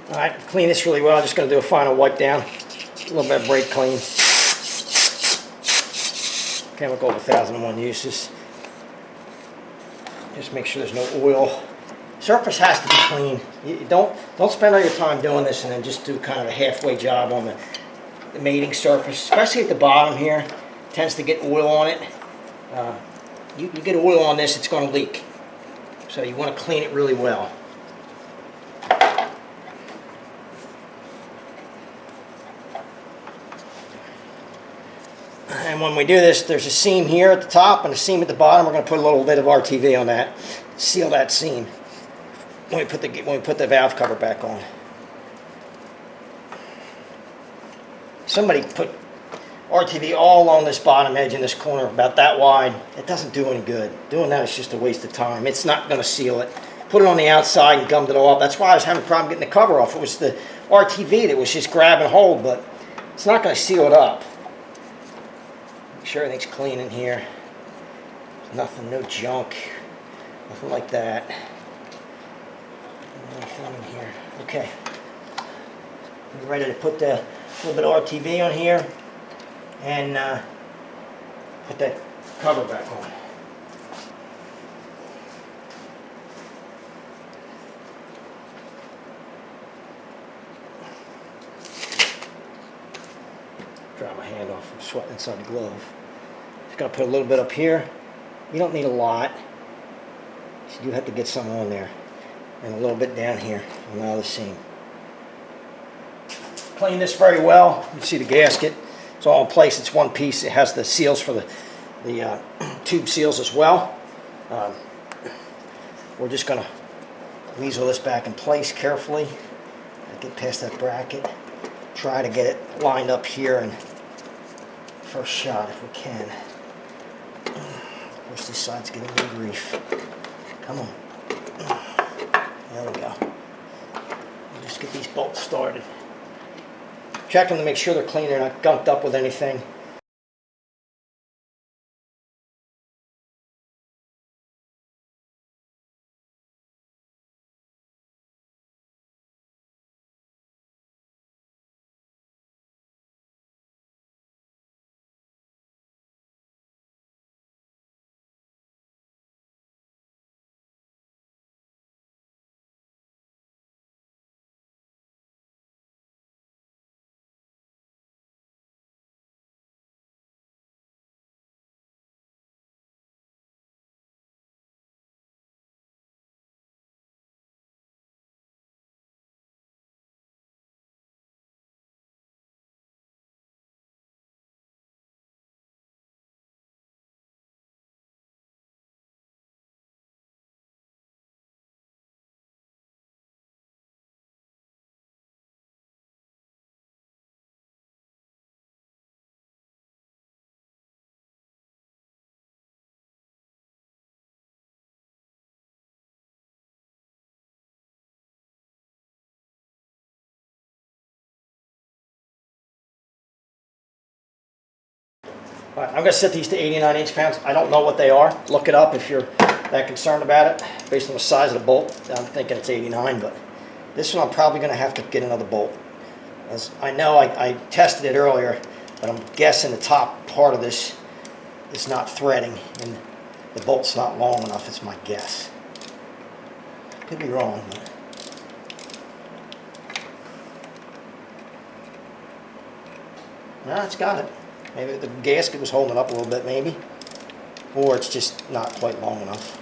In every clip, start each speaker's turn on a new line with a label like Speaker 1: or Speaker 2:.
Speaker 1: Alright, clean this really well. I'm just going to do a final wipe down. A little bit of brake clean. Chemical 1001 uses. Just make sure there's no oil. Surface has to be clean. You don't spend all your time doing this and then just do kind of a halfway job on the mating surface, especially at the bottom here. It tends to get oil on it. You get oil on this, it's going to leak. So you want to clean it really well. And when we do this, there's a seam here at the top and a seam at the bottom. We're going to put a little bit of RTV on that, seal that seam when we put the valve cover back on. Somebody put RTV all along this bottom edge in this corner, about that wide. It doesn't do any good. Doing that is just a waste of time. It's not going to seal it. Put it on the outside and gummed it all up. That's why I was having a problem getting the cover off. It was the RTV that was just grab and hold, but it's not going to seal it up. Make sure everything's clean in here. Nothing, no junk, nothing like that. Nothing in here. Okay. We're ready to put the little bit of RTV on here and put that cover back on. Dry my hand off from sweating inside the glove. Just gonna put a little bit up here. You don't need a lot. So you have to get some on there. And a little bit down here on the other seam. Clean this very well. You can see the gasket. It's all in place. It's one piece. It has the seals for the tube seals as well. We're just going to weasel this back in place carefully. Get past that bracket. Try to get it lined up here and first shot if we can. Of course, this side's getting me grief. Come on. There we go. We'll just get these bolts started. Check them to make sure they're clean. They're not gunked up with anything. All right, I'm going to set these to 89 inch-pounds. I don't know what they are. Look it up if you're that concerned about it. Based on the size of the bolt, I'm thinking it's 89, but this one I'm probably going to have to get another bolt. As I know I tested it earlier, but I'm guessing the top part of this is not threading and the bolt's not long enough. It's my guess. Could be wrong, but no, it's got it. Maybe the gasket was holding it up a little bit, maybe. Or it's just not quite long enough.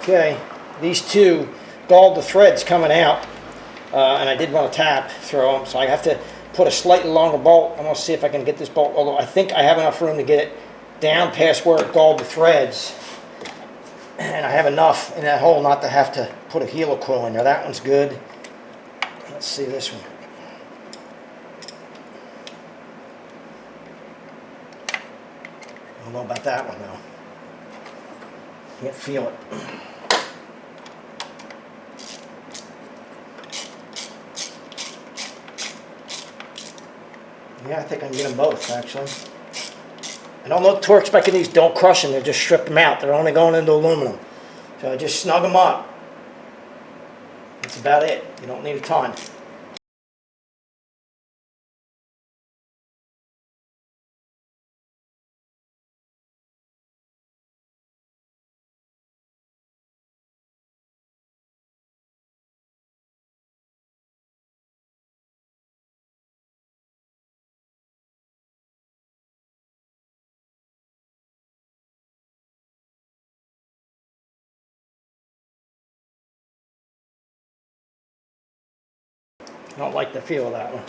Speaker 1: Okay, these two galled the threads coming out. And I did want to tap through them, so I have to put a slightly longer bolt. I'm going to see if I can get this bolt, although I think I have enough room to get it down past where it galled the threads. And I have enough in that hole not to have to put a helo coil in there. That one's good. Let's see this one. I don't know about that one though. Can't feel it. Yeah, I think I can get them both, actually. And don't look torque spec in these, don't crush them, they just strip them out. They're only going into aluminum. So I just snug them up. That's about it. You don't need a ton. I don't like the feel of that one.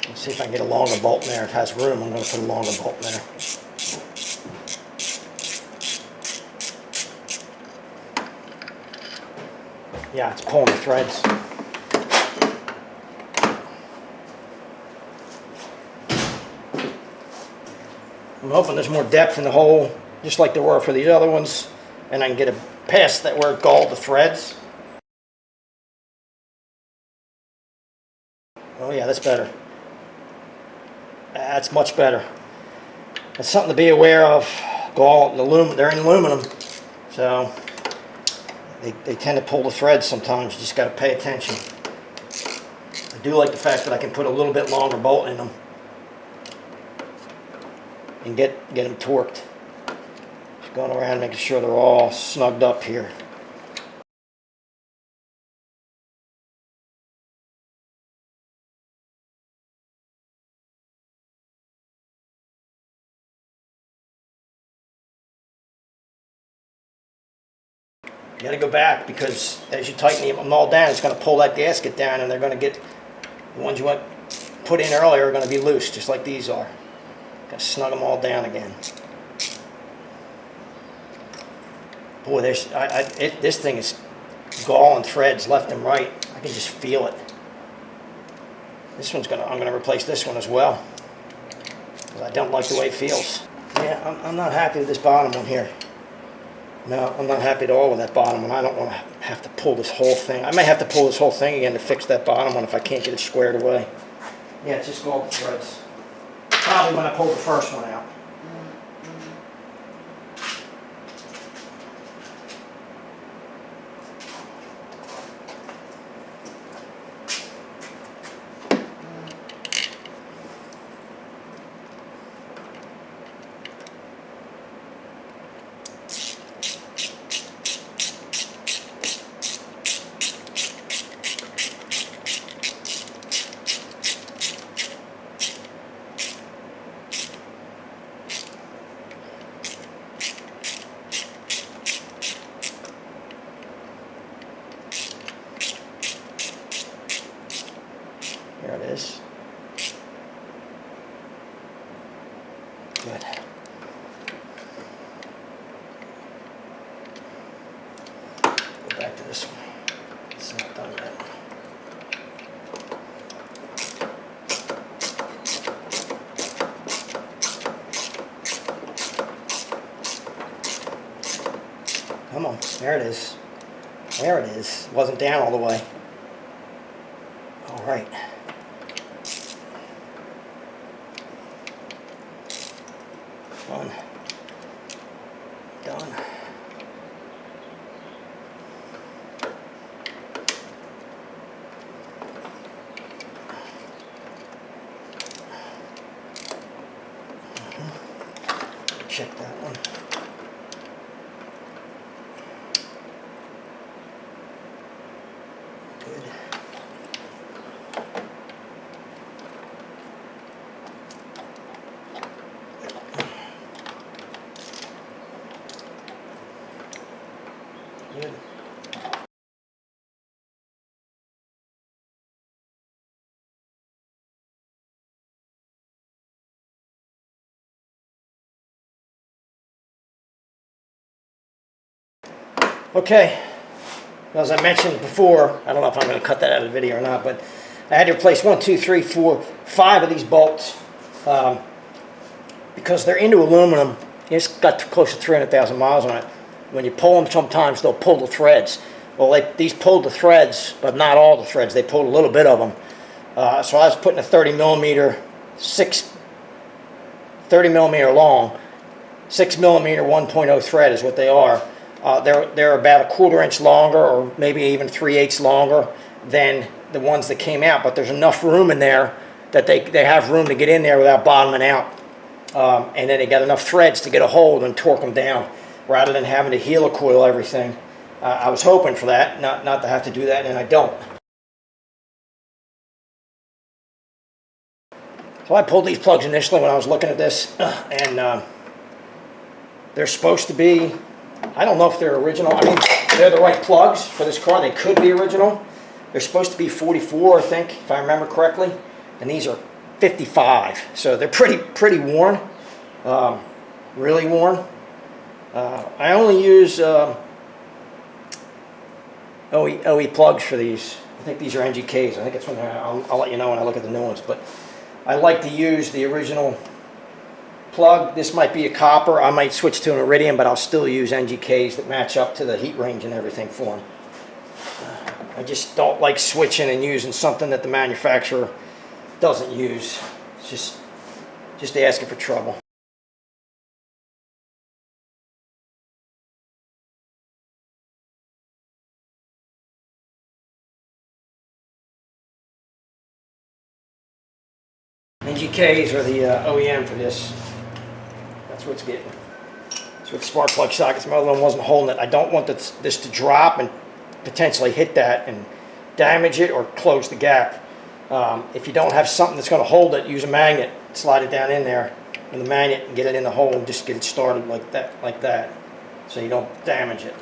Speaker 1: Let's see if I can get a longer bolt in there. If it has room, I'm going to put a longer bolt in there. Yeah, it's pulling the threads. I'm hoping there's more depth in the hole, just like there were for these other ones, and I can get it past that where it galled the threads. Oh yeah, that's better. That's much better. That's something to be aware of. Gall and aluminum, they're in aluminum, so they tend to pull the threads sometimes. You just got to pay attention. I do like the fact that I can put a little bit longer bolt in them and get them torqued. Just going around making sure they're all snugged up here. You got to go back because as you tighten them all down, it's going to pull that gasket down, and they're going to get the ones you want put in earlier are going to be loose, just like these are. Got to snug them all down again. Boy, this thing is galling threads left and right. I can just feel it. This one's I'm going to replace this one as well because I don't like the way it feels. Yeah, I'm not happy with this bottom one here. No, I'm not happy at all with that bottom one. I don't want to have to pull this whole thing. I may have to pull this whole thing again to fix that bottom one if I can't get it squared away. Yeah, it's just galled the threads. Probably when I pulled the first one out. There it is. Good. Go back to this one. It's not done yet. Come on. There it is. There it is. It wasn't down all the way. All right. Done. Done. Check that one. Good. Good. Okay, as I mentioned before, I don't know if I'm going to cut that out of the video or not, but I had to replace 1, 2, 3, 4, 5 of these bolts because they're into aluminum. It's got close to 300,000 miles on it. When you pull them, sometimes they'll pull the threads. Well, these pulled the threads, but not all the threads. They pulled a little bit of them. So I was putting a 30 millimeter, 30 millimeter long, 6 millimeter 1.0 thread is what they are. They're about a 1/4 inch longer, or maybe even 3/8 longer than the ones that came out, but there's enough room in there that they have room to get in there without bottoming out. And then they got enough threads to get a hold and torque them down rather than having to helicoil everything. I was hoping for that, not to have to do that, and I don't. So I pulled these plugs initially when I was looking at this, and they're supposed to be, I don't know if they're original. I mean, they're the right plugs for this car. They could be original. They're supposed to be 44, I think, if I remember correctly. And these are 55. So they're pretty worn, really worn. I only use OE plugs for these. I think these are NGKs. I think it's when I'll let you know when I look at the new ones. But I like to use the original plug. This might be a copper. I might switch to an iridium, but I'll still use NGKs that match up to the heat range and everything for them. I just don't like switching and using something that the manufacturer doesn't use. It's just asking for trouble. NGKs are the OEM for this. That's what it's getting. That's what the spark plug sockets. My other one wasn't holding it. I don't want this to drop and potentially hit that and damage it or close the gap. If you don't have something that's going to hold it, use a magnet. Slide it down in there with a magnet and get it in the hole and just get it started like that, so you don't damage it.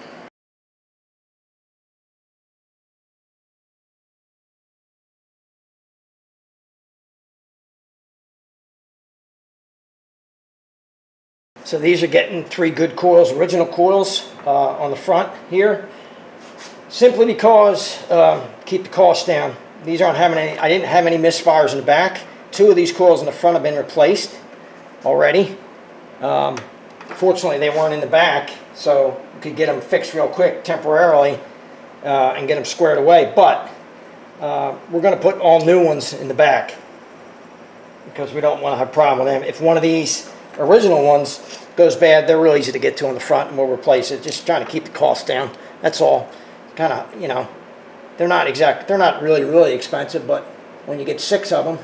Speaker 1: So these are getting 3 good coils, original coils on the front here, simply because keep the cost down. These aren't having any, I didn't have any misfires in the back. 2 of these coils in the front have been replaced already. Fortunately, they weren't in the back, so we could get them fixed real quick temporarily and get them squared away. But we're going to put all new ones in the back because we don't want to have a problem with them. If one of these original ones goes bad, they're real easy to get to on the front, and we'll replace it. Just trying to keep the cost down. That's all. Kind of, you know, they're not really expensive, but when you get 6 of them,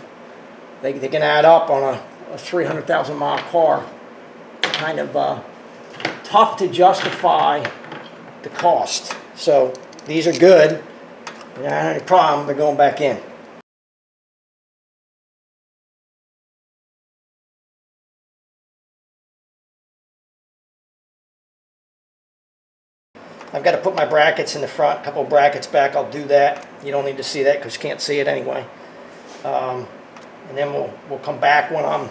Speaker 1: they can add up on a 300,000 mile car. Kind of tough to justify the cost. So these are good. If you don't have any problem, they're going back in. I've got to put my brackets in the front, a couple of brackets back. I'll do that. You don't need to see that because you can't see it anyway. And then we'll come back when I'm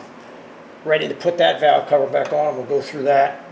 Speaker 1: ready to put that valve cover back on. We'll go through that.